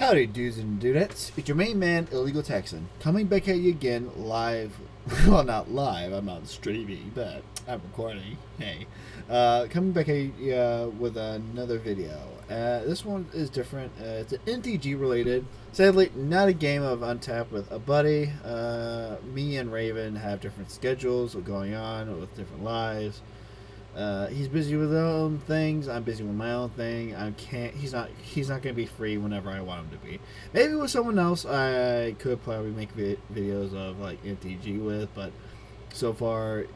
Howdy, dudes and dudettes. It's your main man, Illegal Texan, coming back at you again live. Well, not live, I'm not streaming, but I'm recording. Hey. Coming back at you with another video. This one is different. It's an NTG related. Sadly, not a game of Untapped with a buddy. Me and Raven have different schedules going on with different lives. He's busy with his own things. I'm busy with my own thing. He's not gonna be free whenever I want him to be. Maybe with someone else, I could probably make videos of like MTG with, but so far,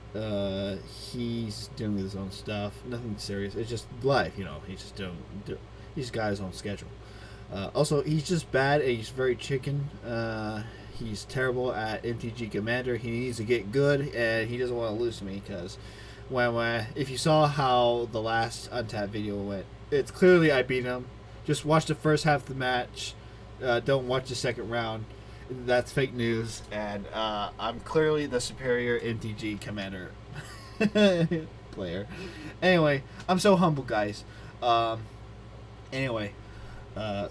he's doing his own stuff. Nothing serious. It's just life, you know. He's just he's got his own schedule. Also, he's just bad and he's very chicken. He's terrible at MTG Commander. He needs to get good, and he doesn't want to lose to me because. If you saw how the last Untapped video went, it's clearly I beat him. Just watch the first half of the match. Don't watch the second round. That's fake news, and I'm clearly the superior MTG Commander player. Anyway, I'm so humble, guys. Instead,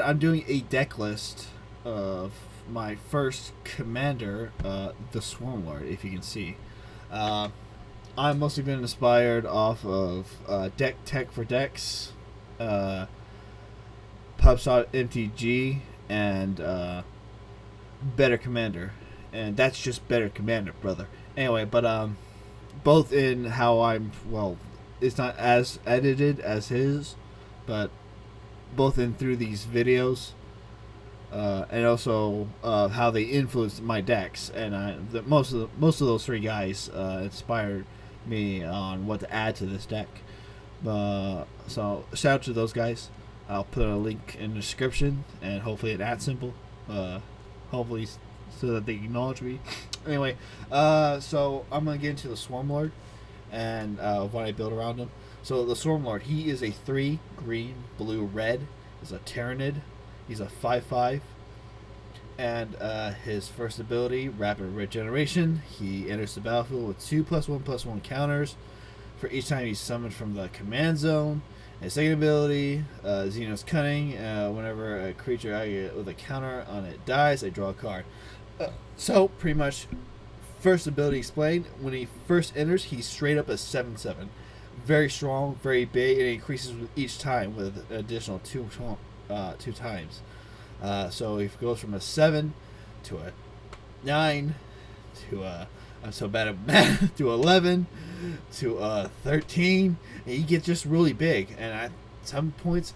I'm doing a deck list of my first commander, the Swarmlord, if you can see. I've mostly been inspired off of Deck Tech for Decks, PubShot MTG, and Better Commander. And that's just Better Commander, brother. Anyway, but both in how it's not as edited as his, but both in through these videos. And also how they influenced my decks, and most of those three guys inspired me on what to add to this deck. So shout out to those guys. I'll put a link in the description and hopefully an ad symbol. Hopefully so that they acknowledge me. Anyway, so I'm gonna get into the Swarmlord and what I build around him. So the Swarmlord, he is a 3 green, blue, red. He's a Tyrannid. He's a 5/5, and his first ability, Rapid Regeneration. He enters the battlefield with 2+1/+1 counters for each time he's summoned from the command zone. His second ability, Xenos Cunning. Whenever a creature I get with a counter on it dies, I draw a card. So pretty much, first ability explained. When he first enters, he's straight up a 7/7, very strong, very big, and it increases with each time with an additional two times. So he goes from a 7 to a 9 to a I'm so bad at math to 11 to a 13, and he gets just really big. And at some points,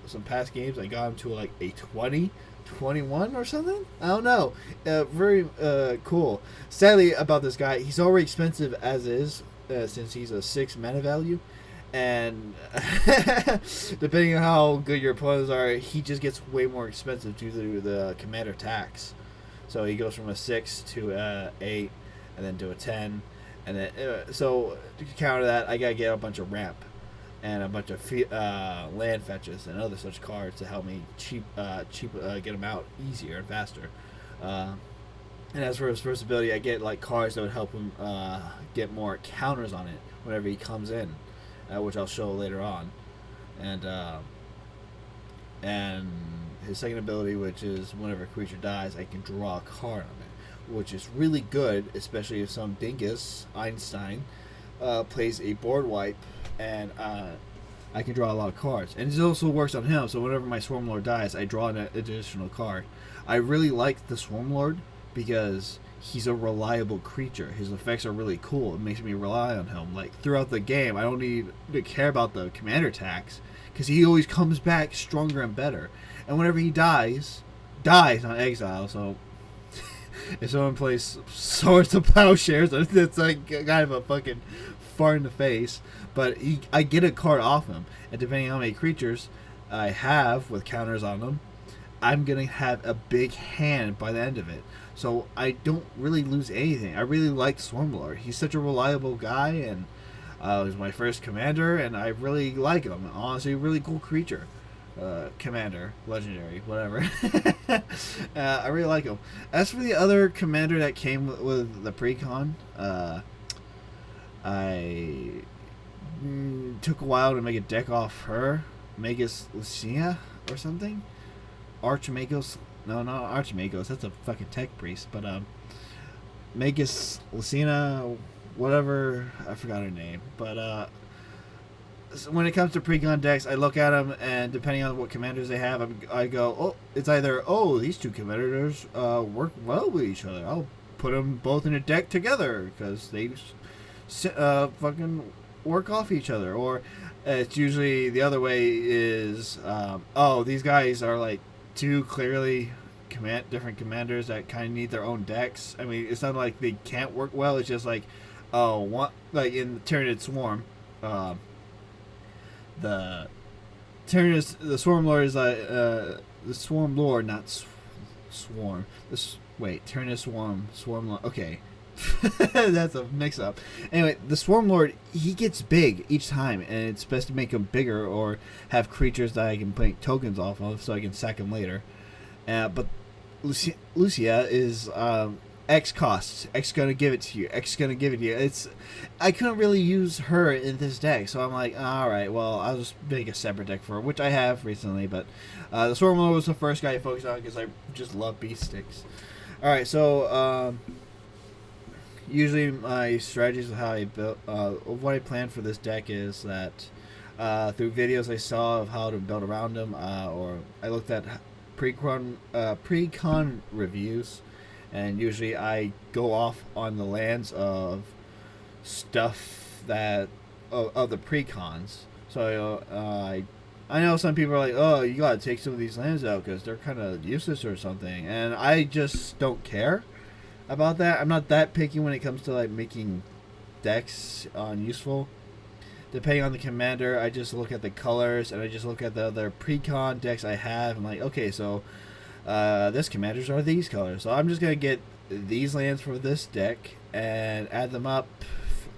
some past games, I got him to like a 20, 21 or something. I don't know. Very cool. Sadly about this guy, he's already expensive as is, since he's a 6 mana value. And depending on how good your opponents are, he just gets way more expensive due to the commander tax. So he goes from a 6 to a 8, and then to a 10, and then so to counter that, I gotta get a bunch of ramp and a bunch of land fetches and other such cards to help me get him out easier and faster. And as for his first ability, I get like cards that would help him get more counters on it whenever he comes in. Which I'll show later on, and his second ability, which is whenever a creature dies, I can draw a card on it, which is really good, especially if some dingus Einstein plays a board wipe, and I can draw a lot of cards. And this also works on him, so whenever my Swarmlord dies, I draw an additional card. I really like the Swarmlord because he's a reliable creature. His effects are really cool. It makes me rely on him. Like throughout the game, I don't need to care about the commander tax because he always comes back stronger and better. And whenever he dies on exile. So if someone plays Swords to Plowshares, it's like kind of a fucking fart in the face. But I get a card off him, and depending on how many creatures I have with counters on them, I'm gonna have a big hand by the end of it. So I don't really lose anything. I really like Swarmlord. He's such a reliable guy, and he's my first commander, and I really like him. Honestly, really cool creature. Commander, legendary, whatever. I really like him. As for the other commander that came with the precon, I took a while to make a deck off her, Magus Lucia or something. Archimagos. No, not Archimagos. That's a fucking tech priest. But Magus Lucina, whatever. I forgot her name. But so when it comes to precon decks, I look at them, and depending on what commanders they have, I go, oh, it's either, oh, these two commanders work well with each other. I'll put them both in a deck together because they fucking work off each other. Or it's usually the other way is, oh, these guys are like two clearly different commanders that kind of need their own decks. I mean, it's not like they can't work well. It's just like, oh, one, like in Tyranid Swarm, the Swarmlord is the Swarmlord, not Swarm. Wait, Tyrannus Swarmlord. Okay, that's a mix-up. Anyway, the Swarmlord, he gets big each time, and it's best to make him bigger or have creatures that I can make tokens off of, so I can sack him later. But Lucia is X costs. X gonna give it to you. X gonna give it to you. I couldn't really use her in this deck, so I'm like, all right, well, I'll just make a separate deck for her, which I have recently. But the Swarmlord was the first guy I focused on because I just love beast sticks. All right, so usually my strategies of how I built, what I planned for this deck is that through videos I saw of how to build around them, or I looked at pre-con reviews. And usually I go off on the lands of stuff that of the precons. So I know some people are like, oh, you gotta take some of these lands out because they're kind of useless or something, and I just don't care about that. I'm not that picky when it comes to like making decks useful. Depending on the commander, I just look at the colors and I just look at the other precon decks I have. I'm like, okay, so this commanders are these colors, so I'm just gonna get these lands for this deck and add them up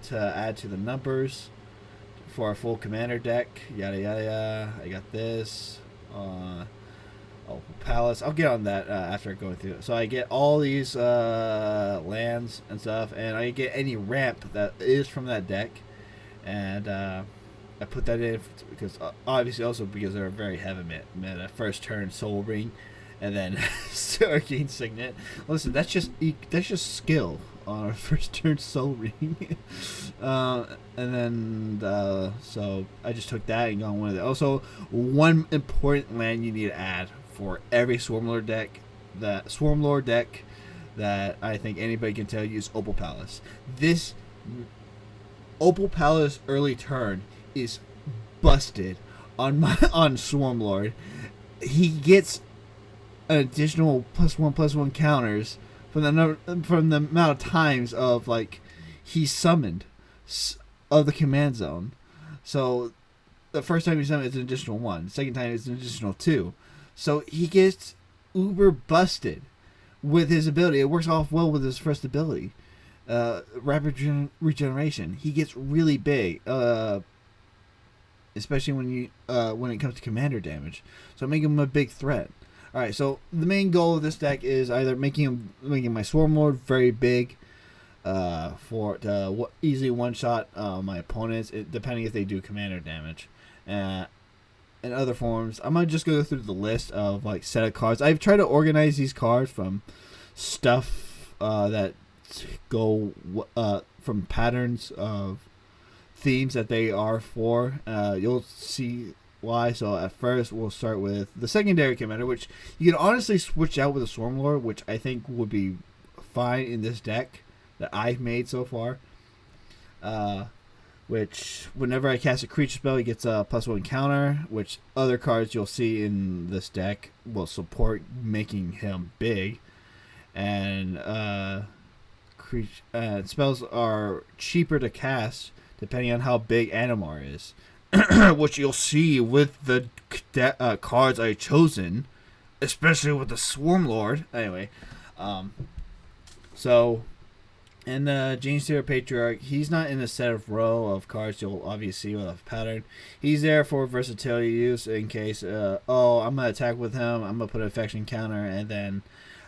to add to the numbers for a full commander deck. Yada yada yada. I got this. Palace. I'll get on that after going through it. So I get all these lands and stuff, and I get any ramp that is from that deck, and I put that in because obviously also because they're very heavy meta. First turn Soul Ring. And then Arcane Signet. Listen, that's just skill on our first turn Soul Ring. And then so I just took that and got one of it. Also, one important land you need to add for every Swarmlord deck that I think anybody can tell you is Opal Palace. This Opal Palace early turn is busted on Swarmlord. He gets an additional +1/+1 counters from the amount of times of like he's summoned of the command zone. So the first time he summoned it's an additional 1. The second time it's an additional 2. So he gets uber busted with his ability. It works off well with his first ability, rapid regeneration. He gets really big, especially when it comes to commander damage. So make him a big threat. Alright, so the main goal of this deck is either making my Swarmlord very big for to easily one-shot my opponents, depending if they do commander damage. In other forms, I'm going to just go through the list of like set of cards. I've tried to organize these cards from stuff that go from patterns of themes that they are for. You'll see why. So at first we'll start with the secondary commander, which you can honestly switch out with a Swarmlord, which I think would be fine in this deck that I've made so far. Which whenever I cast a creature spell, he gets a +1 counter, which other cards you'll see in this deck will support making him big. And spells are cheaper to cast depending on how big Animar is. Which you'll see with the cards I've chosen, especially with the Swarmlord. Anyway, so, and Genestealer Patriarch, he's not in a set of row of cards you'll obviously see with a pattern. He's there for versatility use in case, oh, I'm going to attack with him, I'm going to put an affection counter, and then,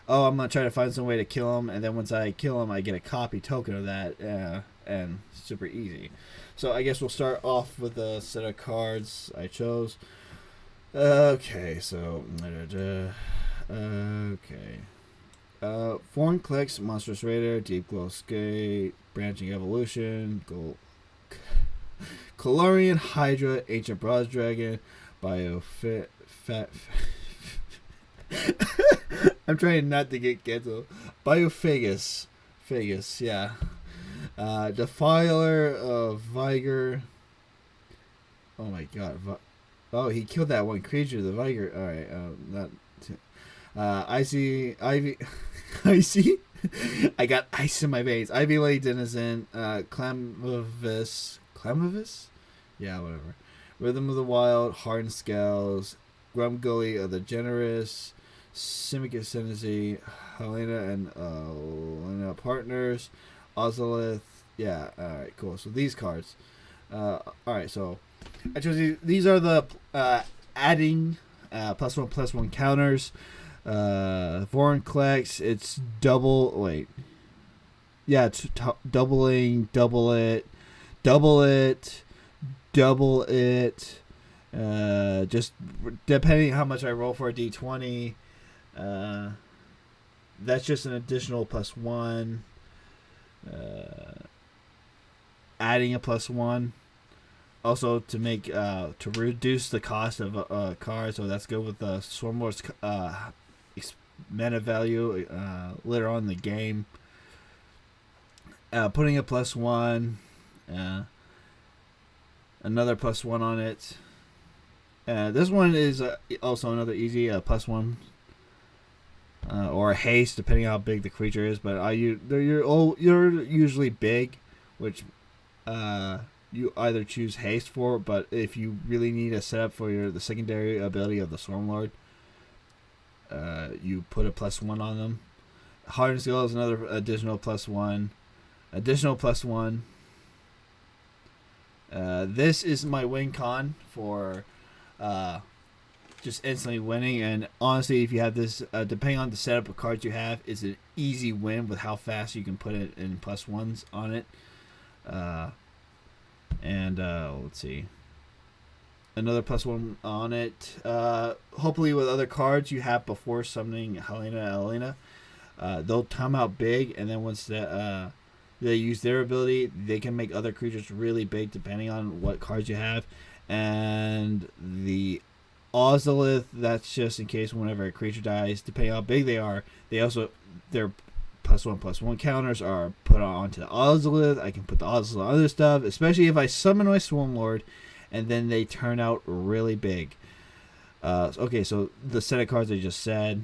oh, I'm going to try to find some way to kill him, and then once I kill him, I get a copy token of that, and super easy. So I guess we'll start off with a set of cards I chose. Okay, so okay. Foreign Clicks, Monstrous Raider, Deep Glow Skate, Branching Evolution, Gold, Colorian Hydra, Ancient Bronze Dragon, Biofit, Fat. I'm trying not to get canceled. Biophagus, Phagus, yeah. Defiler of Vigor. Oh my god. Oh, he killed that one creature, the Vigor. Alright, not. Icy. Ivy. Icy? I got ice in my veins. Ivy Lay Denizen. Clamavis. Clamavis? Yeah, whatever. Rhythm of the Wild. Hardened Scales. Grumgully of the Generous. Simic Ascendancy. Helena and Helena Partners. Ozolith. Yeah, alright, cool. So these cards. Alright, so I chose these are the adding +1/+1 counters. Foreign Collects, it's double. Wait, yeah, it's doubling, double it, double it, double it. Just depending how much I roll for a d20. That's just an additional +1. Adding a +1. Also to make to reduce the cost of a card, so that's good with the Swarmlord's mana value later on in the game. Putting a +1, another +1 on it. This one is also another easy +1 or a haste, depending on how big the creature is. But you're usually big, which you either choose haste for. But if you really need a setup for the secondary ability of the Swarmlord, you put a +1 on them. Hardened Skill is another additional +1. Additional +1. This is my win con for just instantly winning. And honestly, if you have this, depending on the setup of cards you have, it's an easy win with how fast you can put it in +1s on it. Let's see. Another +1 on it. Hopefully with other cards you have before summoning Helena and Elena. They'll come out big, and then once they use their ability, they can make other creatures really big depending on what cards you have. And the Ozolith, that's just in case whenever a creature dies, depending on how big they are, their +1/+1 counters are put onto the Ozolith. I can put the Ozolith on other stuff, especially if I summon my Swarmlord and then they turn out really big. Okay, so the set of cards I just said,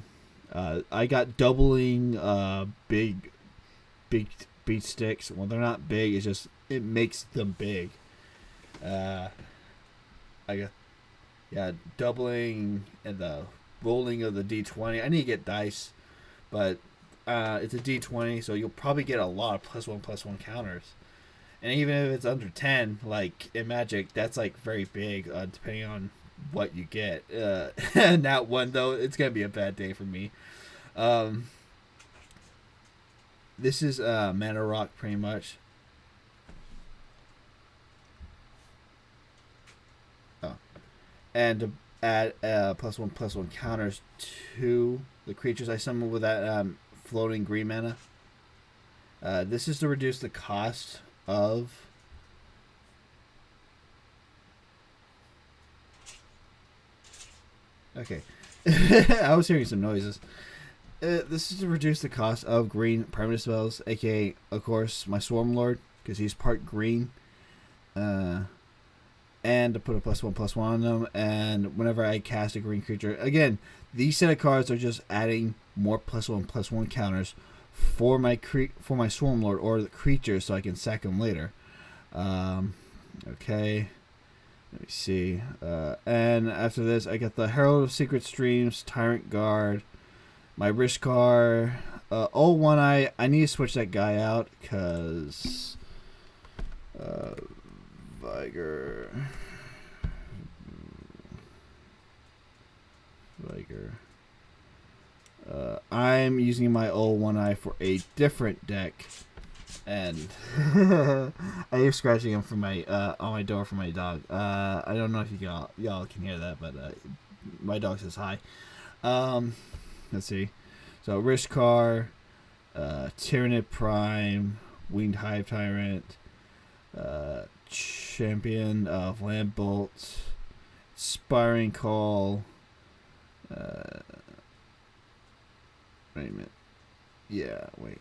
I got doubling big beat sticks. Well, they're not big, it's just it makes them big. I got doubling and the rolling of the d20. I need to get dice, but it's a d20, so you'll probably get a lot of +1/+1 counters. And even if it's under 10, like in Magic, that's like very big, depending on what you get. And that one, though, it's going to be a bad day for me. This is Mana Rock, pretty much. Oh. And to add +1/+1 counters to the creatures I summon with that floating green mana. This is to reduce the cost of okay. I was hearing some noises. This is to reduce the cost of green permanent spells, aka of course my Swarmlord, because he's part green, and to put a +1/+1 on them. And whenever I cast a green creature, again, these set of cards are just adding more +1/+1 counters for my Swarmlord or the creature, so I can sack them later. Okay, let me see. And after this, I got the Herald of Secret Streams, Tyrant Guard, my Rishkar, One Eye. I need to switch that guy out because Vigor. I'm using my One Eye for a different deck, and I hear scratching him from my on my door for my dog. I don't know if y'all can hear that, but My dog says hi. Let's see. So Rishkar, Tyrannid Prime, Winged Hive Tyrant, Champion of Landbolt, Spiring Call. Wait a minute. Yeah, wait.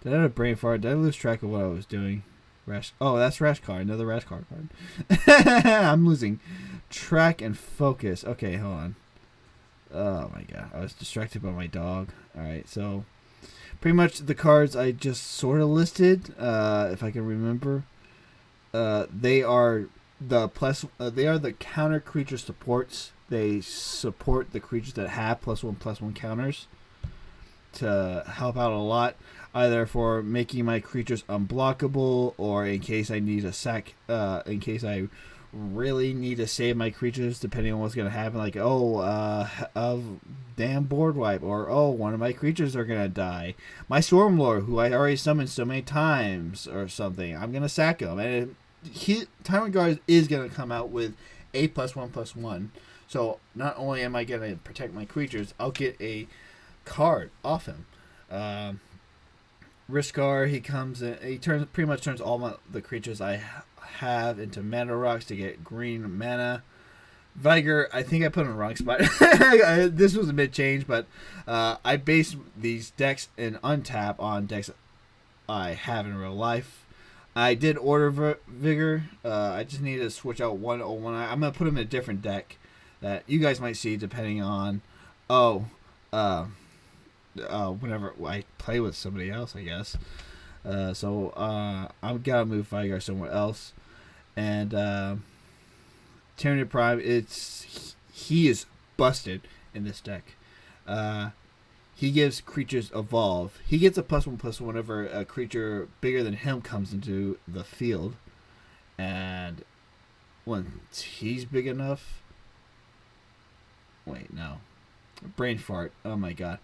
Did I have a brain fart? Did I lose track of what I was doing? Oh, that's Rashkar. Another Rashkar card. I'm losing track and focus. Okay, hold on. Oh my god. I was distracted by my dog. Alright, so pretty much the cards I just sort of listed, if I can remember. They are the counter creature supports. They support the creatures that have +1/+1 counters to help out a lot, either for making my creatures unblockable or in case I need a sack, in case I really need to save my creatures depending on what's going to happen, like damn board wipe, or one of my creatures are going to die. My Swarmlord, who I already summoned so many times or something, I'm going to sack him, and Tyrant Guard is going to come out with a +1/+1. So not only am I going to protect my creatures, I'll get a card off him. Rishkar, he comes in. He pretty much turns all the creatures I have into mana rocks to get green mana. Viger, I think I put in the wrong spot. This was a mid change, but I based these decks in untap on decks I have in real life. I did order Vigor. I just need to switch out one. I'm gonna put him in a different deck that you guys might see depending on whenever I play with somebody else, I guess. So I've got to move Vigar somewhere else. And Tyrannid Prime, he is busted in this deck. He gives creatures evolve. He gets a +1/+1 whenever a creature bigger than him comes into the field. And when he's big enough... Wait, no. Brain fart. Oh my god.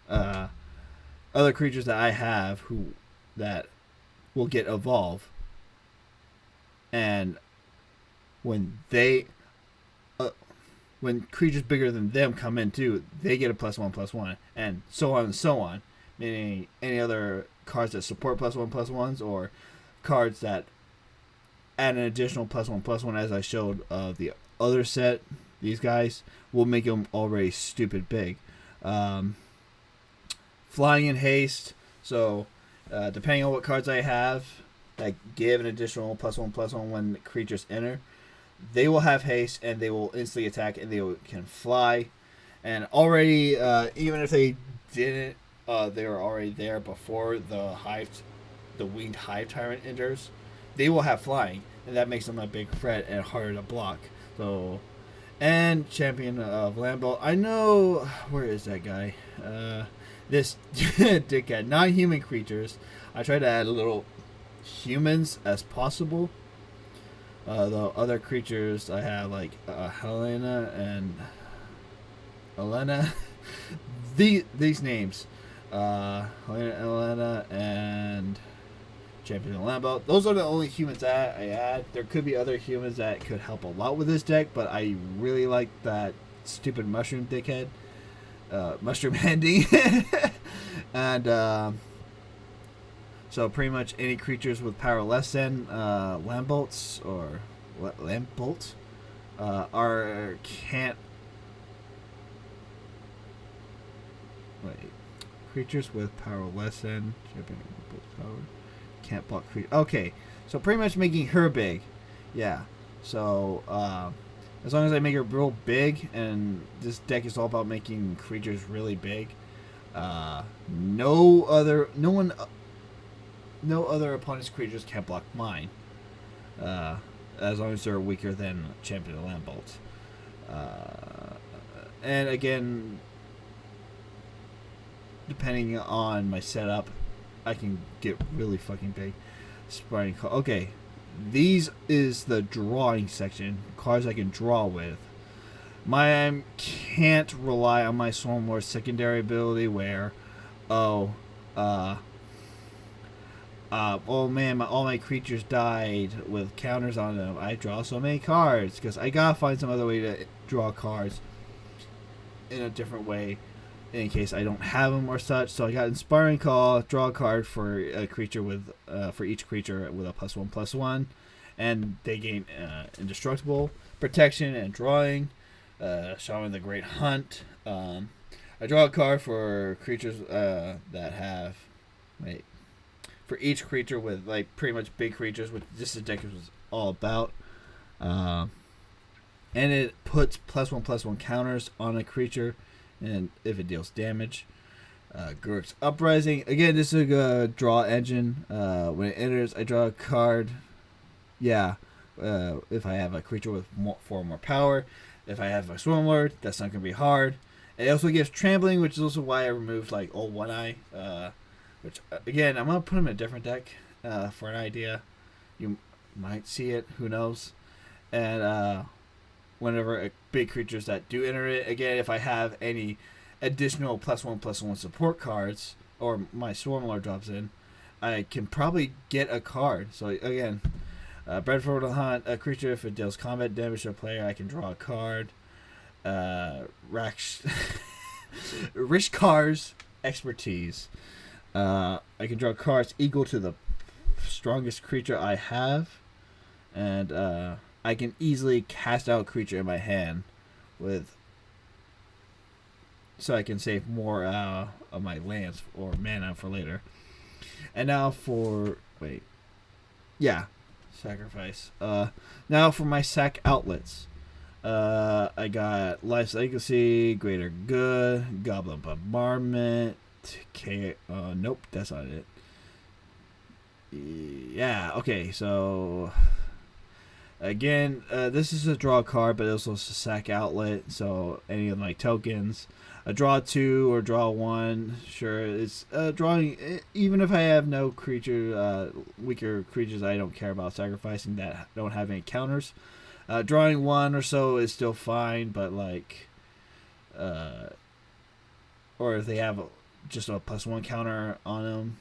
Other creatures that I have that will get evolve, and when creatures bigger than them come in too, they get a +1/+1, and so on and so on. Meaning any other cards that support +1/+1s or cards that add an additional +1/+1, as I showed the other set. These guys will make them already stupid big. Flying in haste. So, depending on what cards I have that give an additional +1/+1 when creatures enter, they will have haste and they will instantly attack and they can fly. And already, even if they didn't, they were already there before the Winged Hive Tyrant enters. They will have flying, and that makes them a big threat and harder to block. So. And Champion of Landbolt. I know... Where is that guy? This dickhead. Non-human creatures. I try to add little humans as possible. The other creatures I have, like Helena and Elena. These names. Helena and... Champion of Landbolt. Those are the only humans that I add. There could be other humans that could help a lot with this deck, but I really like that stupid mushroom dickhead. Mushroom Handy. And so pretty much any creatures with power less than Landbolts or Landbolt can't... Wait. Creatures with power less than Champion of Landbolt's power. Can't block creature. Okay, so pretty much making her big. Yeah. So as long as I make her real big, and this deck is all about making creatures really big. No other opponent's creatures can block mine. As long as they're weaker than Champion of Landbolt. And again, depending on my setup, I can get really fucking big. Okay, these is the drawing section. Cards I can draw with. I can't rely on my Swarmlord secondary ability where, Oh man, all my creatures died with counters on them. I draw so many cards because I gotta find some other way to draw cards in a different way in case I don't have them or such. So I got Inspiring Call, draw a card for a creature with for each creature with a +1/+1, and they gain indestructible, protection, and drawing. Shaman the Great Hunt. I draw a card for creatures that have wait for each creature with like pretty much big creatures, which this deck was all about. And it puts +1/+1 counters on a creature, and if it deals damage. Gurk's Uprising. Again, this is a draw engine. When it enters, I draw a card. Yeah, if I have a creature with 4 more power. If I have a Swarmlord, that's not going to be hard. It also gives Trampling, which is also why I removed like Old One Eye. Which, again, I'm going to put them in a different deck for an idea. You might see it. Who knows? And whenever big creatures that do enter it, again, if I have any additional +1/+1 support cards, or my Swarmlord drops in, I can probably get a card. So again, Bred for the Hunt, a creature, if it deals combat damage to a player, I can draw a card. Rishkar's Expertise. I can draw cards equal to the strongest creature I have, and I can easily cast out a creature in my hand so I can save more of my lands or mana for later. And now for sacrifice. Now for my sack outlets. I got Life's Legacy, Greater Good, Goblin Bombardment. Nope, that's not it. Yeah, okay, so again, this is a draw card, but also a sack outlet. So any of my tokens, a draw 2 or draw 1, sure, it's drawing. Even if I have no creature, weaker creatures I don't care about sacrificing that don't have any counters, drawing 1 or so is still fine. But like, or if they have just a +1 counter on them,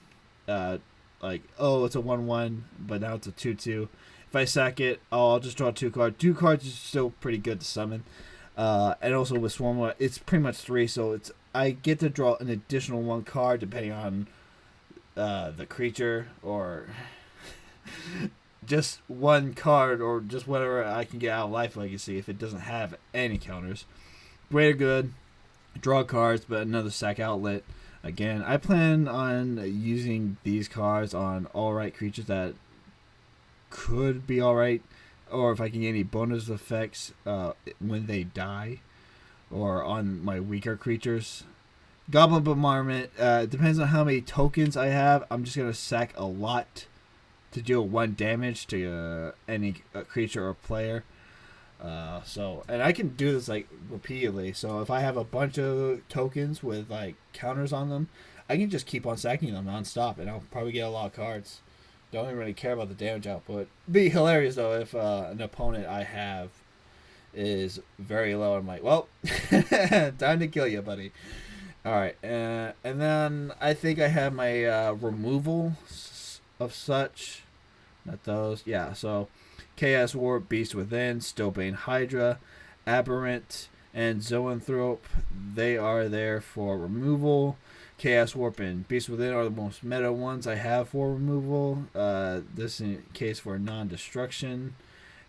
like, oh, it's a 1/1, but now it's a 2/2. If I sack it, I'll just draw 2 cards. 2 cards is still pretty good to summon. And also with Swarmlord, it's pretty much 3, so I get to draw an additional 1 card depending on the creature, or just 1 card, or just whatever I can get out of Life Legacy if it doesn't have any counters. Greater Good, draw cards, but another sack outlet. Again, I plan on using these cards on alright creatures that could be alright, or if I can get any bonus effects when they die, or on my weaker creatures. Goblin Bombardment, depends on how many tokens I have. I'm just going to sack a lot to deal 1 damage to any creature or player. And I can do this like repeatedly. So if I have a bunch of tokens with like counters on them, I can just keep on sacking them nonstop, and I'll probably get a lot of cards. Don't even really care about the damage output. Be hilarious though if an opponent I have is very low. I'm like, well, time to kill you, buddy. All right, and then I think I have my removal of such. Not those. Yeah, so Chaos Warp, Beast Within, Stillbane Hydra, Aberrant, and Zoanthrope. They are there for removal. Chaos Warp and Beast Within are the most meta ones I have for removal. This in case for non-destruction.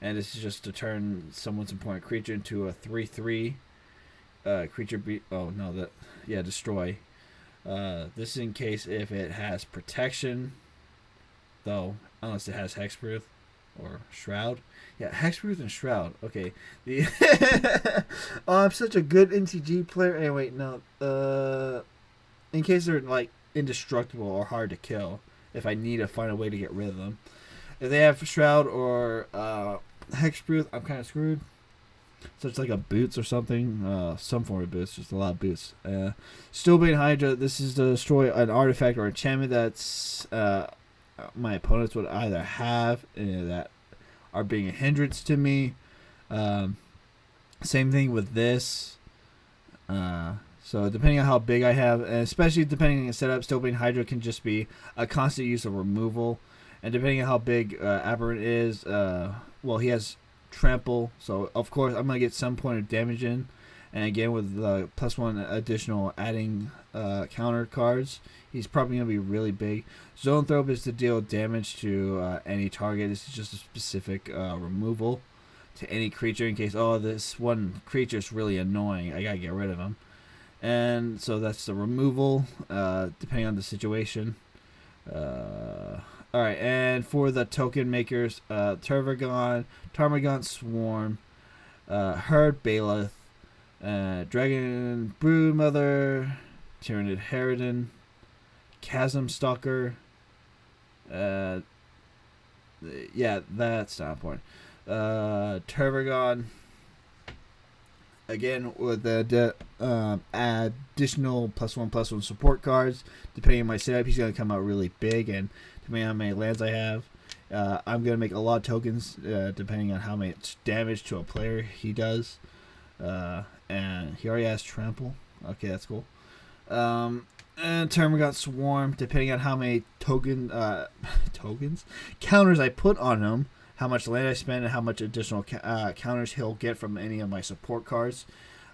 And this is just to turn someone's important creature into a 3/3 creature. Destroy. This is in case if it has protection, though, unless it has Hexproof or Shroud. Yeah, Hexproof and Shroud. Okay. I'm such a good NCG player. Anyway, no. In case they're like indestructible or hard to kill, if I need to find a way to get rid of them. If they have Shroud or Hexproof, I'm kind of screwed. So it's like a boots or something. Some form of boots, just a lot of boots. Stillbane Hydra, this is to destroy an artifact or enchantment that's my opponents would either have that are being a hindrance to me. Same thing with this. So depending on how big I have, and especially depending on the setup, Stillbane Hydra can just be a constant use of removal. And depending on how big Aberrant is, well, he has trample, so of course I'm gonna get some point of damage in. And again, with the +1 additional adding counter cards, he's probably gonna be really big. Zoanthrope is to deal damage to any target. This is just a specific removal to any creature in case, oh, this one creature is really annoying, I gotta get rid of him. And so that's the removal, depending on the situation. Alright, and for the token makers, Tarmogon Swarm, Herd Bailiff, Dragon Broodmother, Tyranid Harridan, Chasm Stalker, yeah, that's not important. Tervagon, again with the additional +1/+1 support cards. Depending on my setup, he's going to come out really big, and depending on how many lands I have, I'm going to make a lot of tokens depending on how much damage to a player he does. And he already has trample. Okay, that's cool. And Termagant Swarm, depending on how many counters I put on him, how much land I spend, and how much additional counters he'll get from any of my support cards.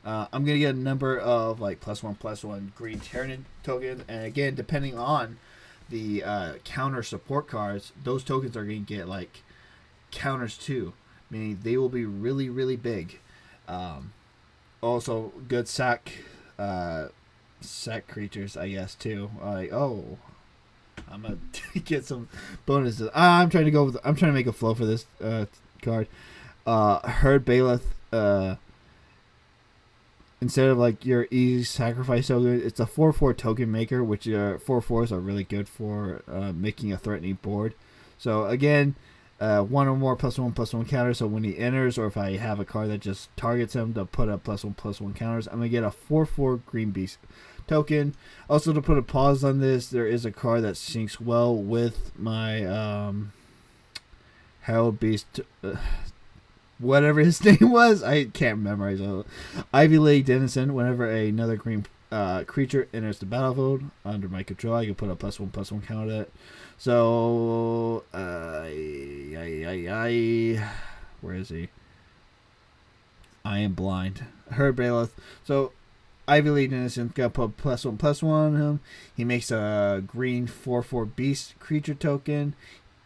I'm gonna get a number of like +1/+1 green Tyranid tokens, and again, depending on the counter support cards, those tokens are gonna get like counters too, meaning they will be really, really big. Also, good sack creatures, I guess, too. Like, oh, I'm gonna get some bonuses. I'm trying to make a flow for this card. Herd Bailiff. Instead of like your easy sacrifice token, it's a 4/4 token maker, which 4/4s are really good for making a threatening board. So again, one or more +1/+1 counters. So when he enters, or if I have a card that just targets him to put up +1/+1 counters, I'm gonna get a 4/4 green beast token. Also, to put a pause on this, there is a card that syncs well with my Herald Beast, whatever his name was, I can't memorize it. Ivy League Denizen. Whenever another green creature enters the battlefield under my control, I can put a +1/+1 counter to it. So, where is he? I am blind. Herd Bailiff. So, Ivy League Denizen got put +1/+1 on him. He makes a green 4/4 beast creature token.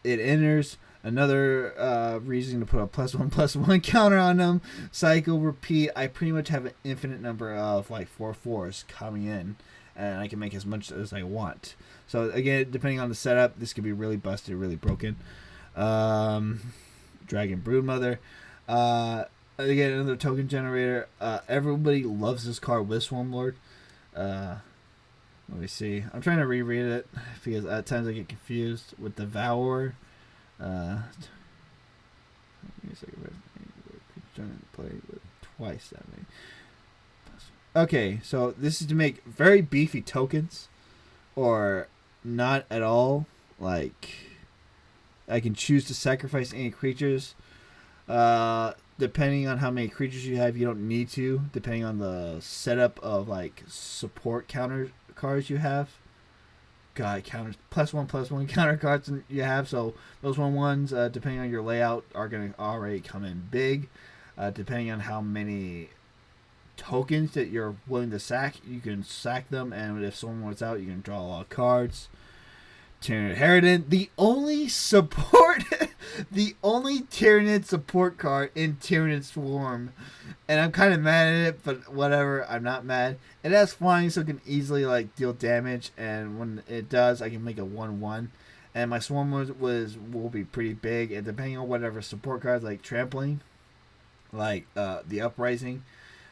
It enters. Another reason to put a +1/+1 counter on him. Cycle, repeat. I pretty much have an infinite number of like 4/4s coming in, and I can make as much as I want. So again, depending on the setup, this could be really busted, really broken. Dragon Broodmother. Again, another token generator. Everybody loves this card with Swarmlord. Let me see. I'm trying to reread it because at times I get confused with Devour. Play with twice that many. Okay, so this is to make very beefy tokens, or not at all. Like, I can choose to sacrifice any creatures. Depending on how many creatures you have, you don't need to. Depending on the setup of like support counter cards you have. God, counters +1/+1 counter cards you have. So those 1/1s, depending on your layout, are gonna already come in big. Depending on how many tokens that you're willing to sack, you can sack them, and if someone wants out, you can draw a lot of cards. Tyranid Harridan, the only support, the only Tyranid support card in Tyranid Swarm, and I'm kind of mad at it, but whatever, I'm not mad. It has flying, so it can easily like deal damage, and when it does, I can make a 1/1. And my Swarm will be pretty big, and depending on whatever support cards like trampling, like the Uprising,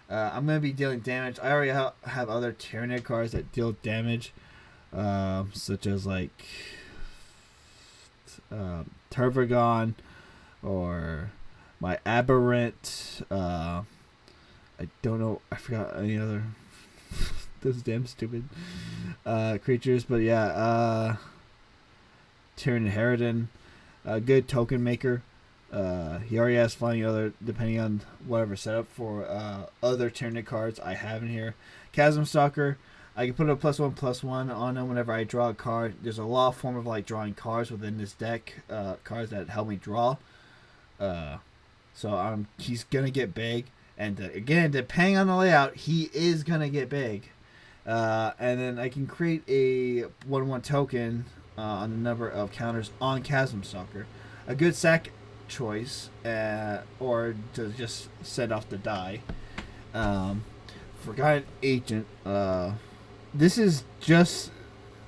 I'm gonna be dealing damage. I already have other Tyranid cards that deal damage. Such as like Tervagon, or my Aberrant. I don't know. I forgot any other those damn stupid creatures. But yeah, Tyranid Harridan, a good token maker. He already has flying other, depending on whatever setup for other Tyranid cards I have in here. Chasm Stalker, I can put a +1/+1 on him whenever I draw a card. There's a lot of form of like drawing cards within this deck, cards that help me draw. So he's gonna get big, and again, depending on the layout, he is gonna get big. And then I can create a 1/1 token on the number of counters on Chasm Stalker. A good sack choice, or to just set off the die. Forgotten Agent. This is just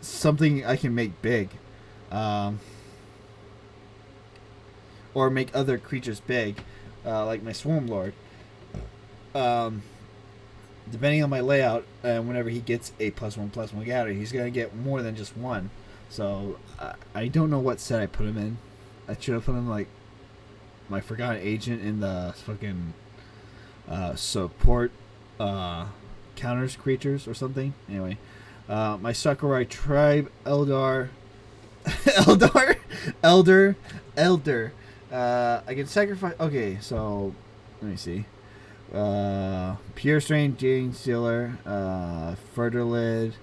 something I can make big, or make other creatures big, like my Swarmlord. Depending on my layout, and whenever he gets a +1/+1 counter, he's gonna get more than just one. So I don't know what set I put him in. I should have put him like my Forgotten Agent in the fucking support counters creatures or something. Anyway, my Sakurai Tribe Elder. I can sacrifice. Okay, so let me see. Pure Strain, Jane Stealer, Fertilid,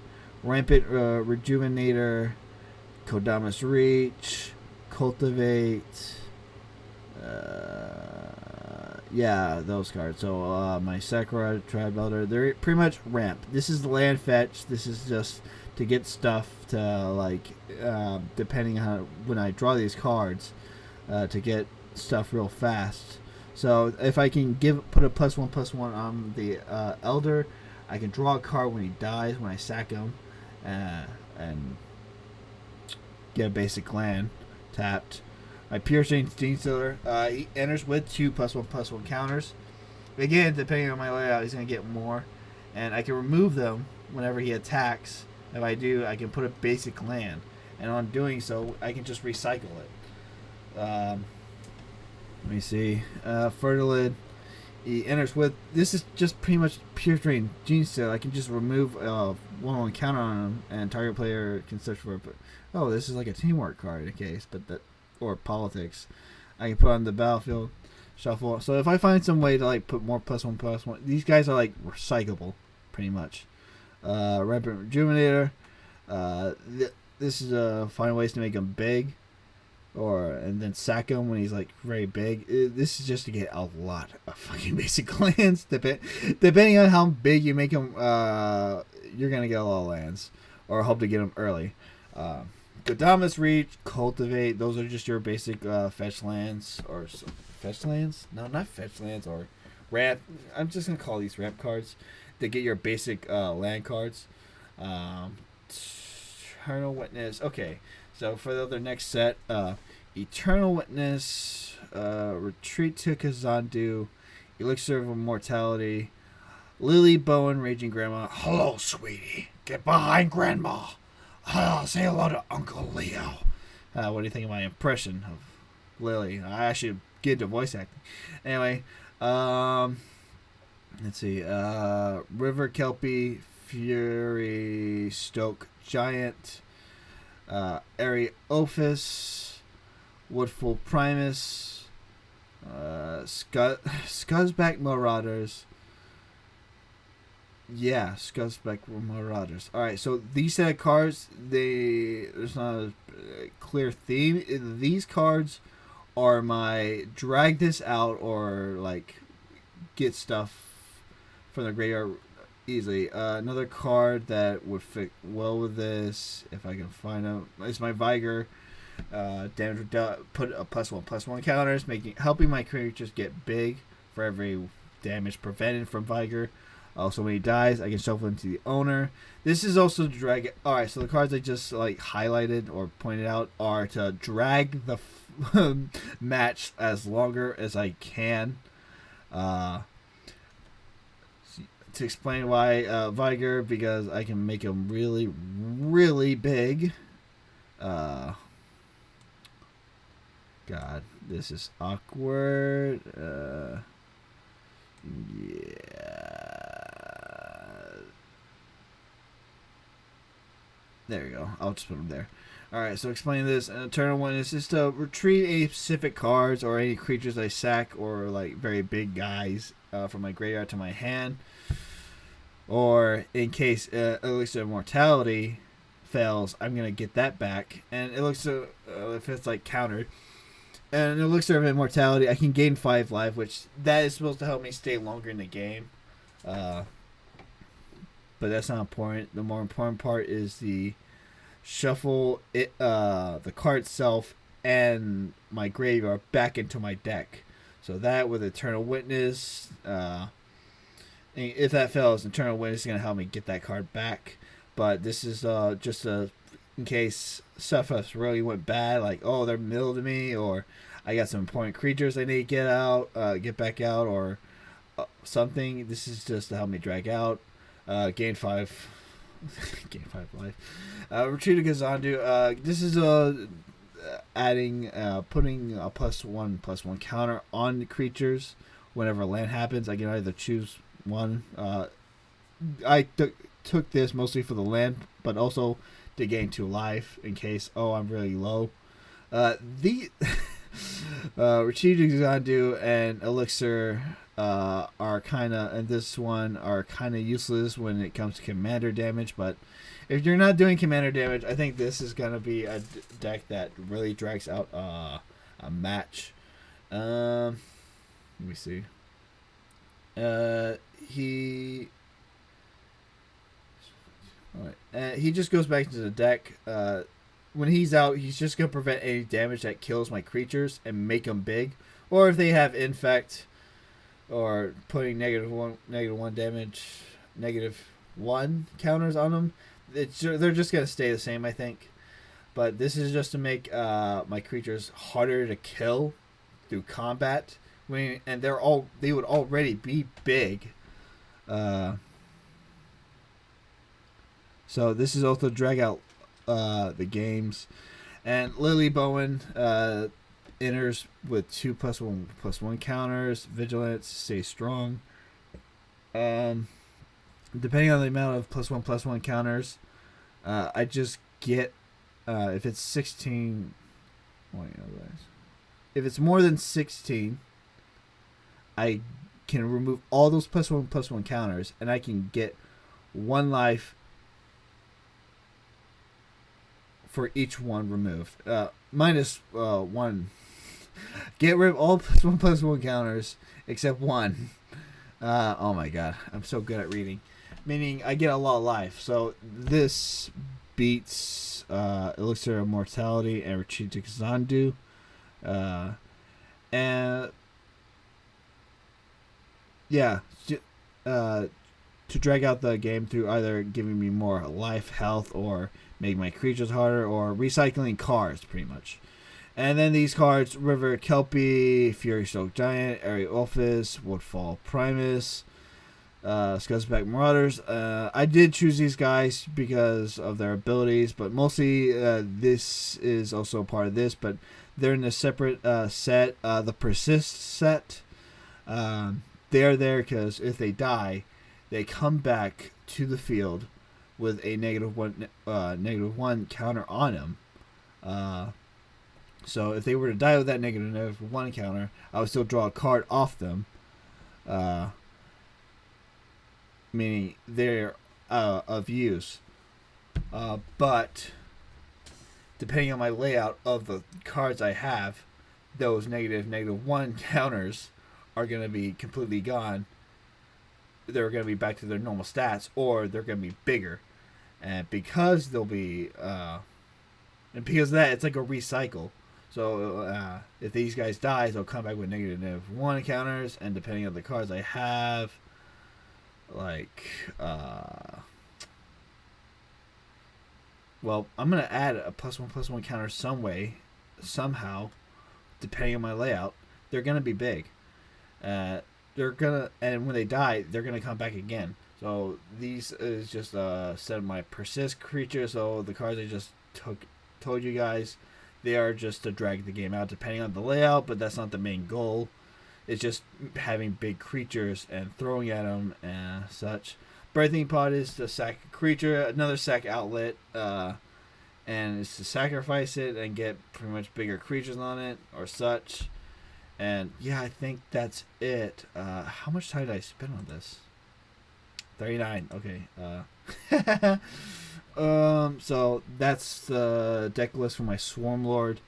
Rampant Rejuvenator, Kodamas Reach, Cultivate. Yeah, those cards. So my Sakura Tribe Elder, they're pretty much ramp. This is the land fetch. This is just to get stuff to like, depending on when I draw these cards, to get stuff real fast. So if I can put a +1/+1 on the Elder, I can draw a card when he dies, when I sack him, and get a basic land tapped. My Pure Strain Gene Stealer, he enters with 2 +1/+1 counters. Again, depending on my layout, he's going to get more. And I can remove them whenever he attacks. If I do, I can put a basic land. And on doing so, I can just recycle it. Let me see. Fertilid, he enters with... This is just pretty much Pure Strain Gene Stealer. I can just remove 1/1 counter on him, and target player can search for it. Oh, this is like a teamwork card in case, but that... or politics. I can put on the battlefield, shuffle. So if I find some way to like put more +1/+1, these guys are like recyclable, pretty much. Rampant Rejuvenator. This is find ways to make him big, and then sack him when he's like very big. This is just to get a lot of fucking basic lands. Depending on how big you make him, you're gonna get a lot of lands, or hope to get them early. Kodamas Reach, Cultivate, those are just your basic fetch lands, or fetch lands? No, not fetch lands, or ramp. I'm just going to call these ramp cards to get your basic land cards. Eternal Witness. Okay, so for the other next set, Eternal Witness, Retreat to Kazandu, Elixir of Immortality, Lily Bowen, Raging Grandma. Hello, sweetie. Get behind Grandma. Say hello to Uncle Leo. What do you think of my impression of Lily? I actually get into voice acting. Anyway, let's see. River Kelpie, Fury Stoke Giant, Ariophis, Woodful Primus, Scuzzback Marauders. Yeah, Scuzzback Marauders. Alright, so these set of cards, there's not a clear theme. These cards are my drag this out or like get stuff from the graveyard easily. Another card that would fit well with this, if I can find them, is my Vigor. Damage put a +1/+1 counters, helping my creatures get big for every damage prevented from Vigor. Also, when he dies, I can shuffle into the owner. This is also to drag it. Alright, so the cards I just like highlighted or pointed out are to drag the match as longer as I can. To explain why Vigor, because I can make him really, really big. God, this is awkward. Yeah. There you go. I'll just put them there. Alright, so explain this. An eternal one is just to retrieve any specific cards or any creatures I sack, or like very big guys from my graveyard to my hand. Or in case Elixir of Mortality fails, I'm going to get that back. And Elixir, if it's like countered, and Elixir of Immortality, I can gain 5 life, which that is supposed to help me stay longer in the game. But that's not important. The more important part is the shuffle the card itself and my graveyard back into my deck. So that with Eternal Witness, if that fails, Eternal Witness is going to help me get that card back. But this is just in case stuff has really went bad, like, oh, they're middle to me, or I got some important creatures I need to get back out, or something. This is just to help me drag out, gain 5 gain 5 life. Retreat of Gazandu. This is adding, putting a +1/+1 counter on the creatures whenever land happens. I can either choose one. I took this mostly for the land, but also to gain 2 life in case, I'm really low. The Retreat of Gazandu and Elixir are kind of, and this one are kind of useless when it comes to commander damage. But if you're not doing commander damage, I think this is gonna be a deck that really drags out a match. Let me see. He just goes back into the deck. When he's out, he's just gonna prevent any damage that kills my creatures and make them big. Or if they have infect, or putting -1 damage, -1 counters on them, they're just gonna stay the same, I think. But this is just to make my creatures harder to kill through combat. And they would already be big. So this is also drag out the games. And Lily Bowen enters with 2+1/+1 counters. Vigilance, stay strong. Depending on the amount of +1/+1 counters, I just get if it's 16. If it's more than 16, I can remove all those +1/+1 counters, and I can get 1 life for each one removed. -1. Get rid of all +1/+1 counters except 1. Oh my god, I'm so good at reading. Meaning I get a lot of life. So this beats Elixir of Mortality and Retreat to Gazandu. And yeah, to drag out the game through either giving me more life, health, or make my creatures harder, or recycling cards, pretty much. And then these cards: River Kelpie, Fury Stoked Giant, Airy Office, Woodfall Primus, Scuzzback Marauders. I did choose these guys because of their abilities, but mostly this is also a part of this, but they're in a separate set, the Persist set. They're there because if they die, they come back to the field with a -1 counter on them. So if they were to die with that -1 counter, I would still draw a card off them. Meaning they're of use. But depending on my layout of the cards I have, those -1 counters are going to be completely gone. They're going to be back to their normal stats, or they're going to be bigger. And because they'll be, and because of that, it's like a recycle. So if these guys die, they'll come back with -1 counters, and depending on the cards I have, like, well, I'm going to add a +1/+1 counter somehow, depending on my layout. They're going to be big. They're gonna, and when they die, they're gonna come back again. So these is just a set of my persist creatures. So the cards I just told you guys, they are just to drag the game out, depending on the layout. But that's not the main goal. It's just having big creatures and throwing at them and such. Birthing pod is to sack a creature, another sack outlet, and it's to sacrifice it and get pretty much bigger creatures on it or such. And yeah, I think that's it. How much time did I spend on this? 39. Okay. So that's the deck list for my Swarmlord.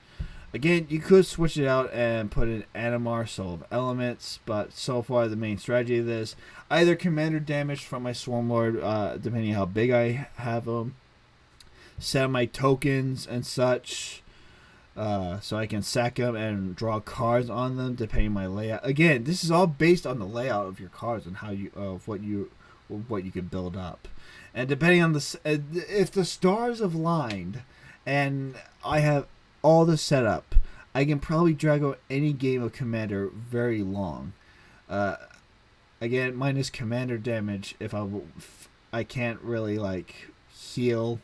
Again, you could switch it out and put in Animar, Soul of Elements, but so far the main strategy of this, either commander damage from my Swarmlord, depending on how big I have them, set my tokens and such, so I can sack them and draw cards on them depending on my layout. Again, this is all based on the layout of your cards and how you what you can build up, and depending on if the stars have lined, and I have all the setup, I can probably drag out any game of Commander very long. Again, minus Commander damage. If I can't really like heal,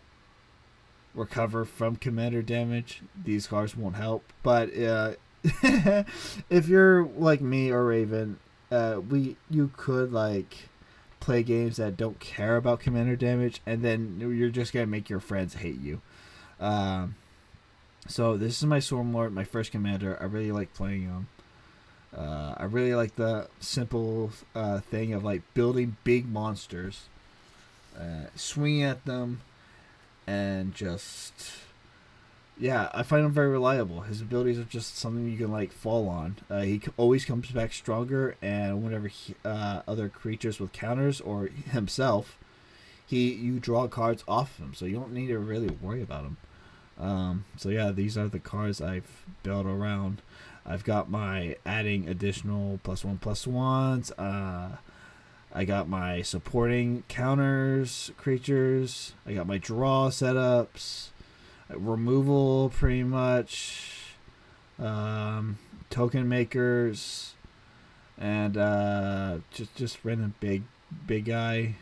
recover from Commander damage, these cards won't help. But if you're like me or Raven, you could like play games that don't care about Commander damage, and then you're just gonna make your friends hate you. So this is my Swarmlord, my first commander. I really like playing him. I really like the simple thing of like building big monsters, swinging at them, and just I find him very reliable. His abilities are just something you can like fall on. He always comes back stronger, and whenever other creatures with counters or himself, you draw cards off him, so you don't need to really worry about him. So yeah, these are the cards I've built around. I've got my adding additional +1/+1s. I got my supporting counters creatures. I got my draw setups, removal pretty much, token makers, and just random big guy,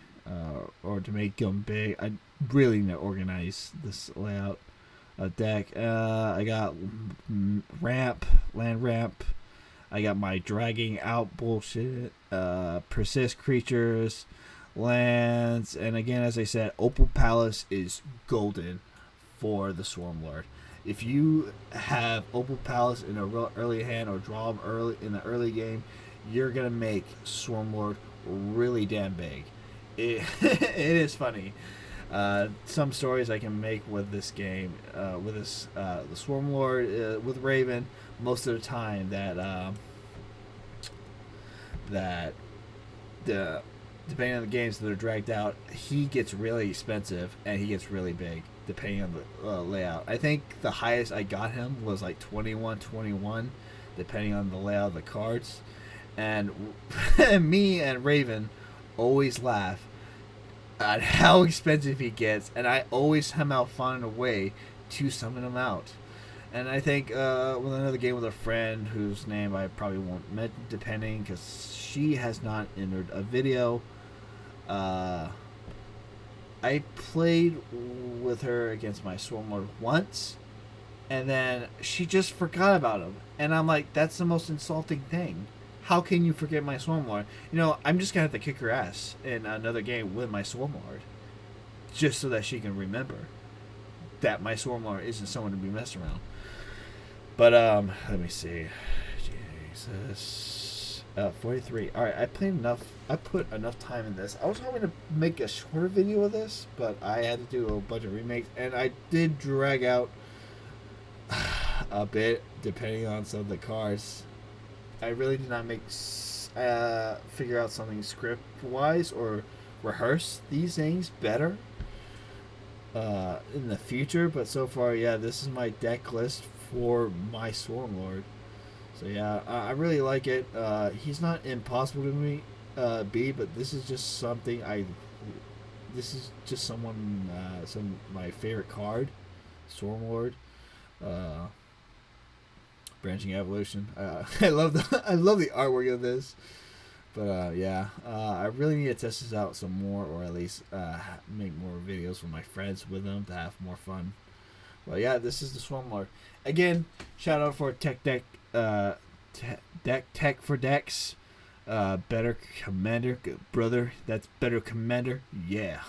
or to make him big. I really need to organize this layout. Deck. I got land ramp. I got my dragging out bullshit. Persist creatures, lands, and again, as I said, Opal Palace is golden for the Swarmlord. If you have Opal Palace in a real early hand or draw them early in the early game, you're gonna make Swarmlord really damn big. It is funny. Some stories I can make with this game, with this the Swarmlord, with Raven, most of the time depending on the games that are dragged out, he gets really expensive and he gets really big depending on the layout. I think the highest I got him was like 21, depending on the layout of the cards, and me and Raven always laugh at how expensive he gets, and I always somehow find a way to summon him out. And I think with another game with a friend whose name I probably won't mention, depending, because she has not entered a video. I played with her against my Swarmlord once, and then she just forgot about him. And I'm like, that's the most insulting thing. How can you forget my Swarmlord? You know, I'm just going to have to kick her ass in another game with my Swarmlord, just so that she can remember that my Swarmlord isn't someone to be messed around. But, let me see. Jesus. 43. Alright, I played enough. I put enough time in this. I was hoping to make a shorter video of this, but I had to do a bunch of remakes, and I did drag out a bit, depending on some of the cards. I really did not figure out something script-wise or rehearse these things better in the future. But so far, yeah, this is my deck list for my Swarmlord. So yeah, I really like it. He's not impossible to me be, but this is just something this is just my favorite card, Swarmlord. Branching Evolution. I love the artwork of this, but yeah, I really need to test this out some more, or at least make more videos with my friends with them to have more fun. Well, yeah, this is the Swarmlord. Again, shout out for Tech for Decks. Better Commander, brother. That's Better Commander. Yeah.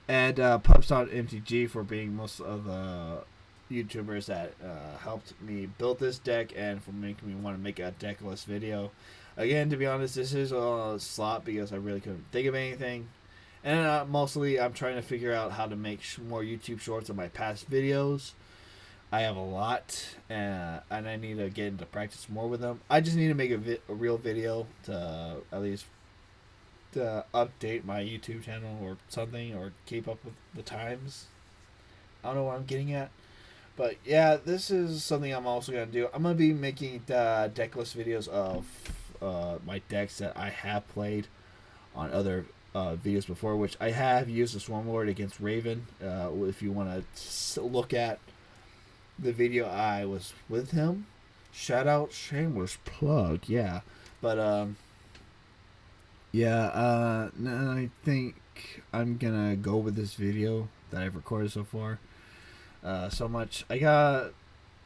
And Pups on MTG for being most of the YouTubers that helped me build this deck and for making me want to make a deckless video. Again, to be honest, this is a slot because I really couldn't think of anything. And mostly I'm trying to figure out how to make more YouTube shorts of my past videos. I have a lot, and I need to get into practice more with them. I just need to make a real video to at least to update my YouTube channel or something, or keep up with the times. I don't know what I'm getting at. But yeah, this is something I'm also going to do. I'm going to be making deckless videos of my decks that I have played on other videos before, which I have used the Swarmlord against Raven. If you want to look at the video I was with him, shout out, shameless plug, yeah. But yeah, no, I think I'm gonna go with this video that I've recorded so far. So much I gotta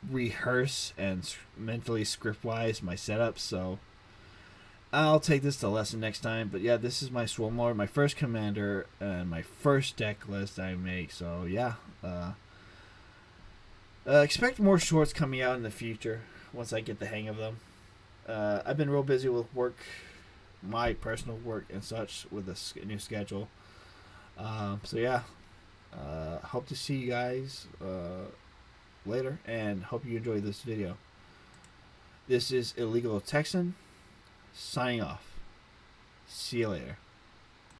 rehearse and mentally script wise my setup, so I'll take this to lesson next time. But yeah, this is my Swarmlord, my first commander, and my first deck list I make. So yeah, expect more shorts coming out in the future once I get the hang of them. I've been real busy with work, my personal work and such, with this new schedule. So yeah, hope to see you guys later, and hope you enjoy this video. This is Illegal Texan signing off. See you later.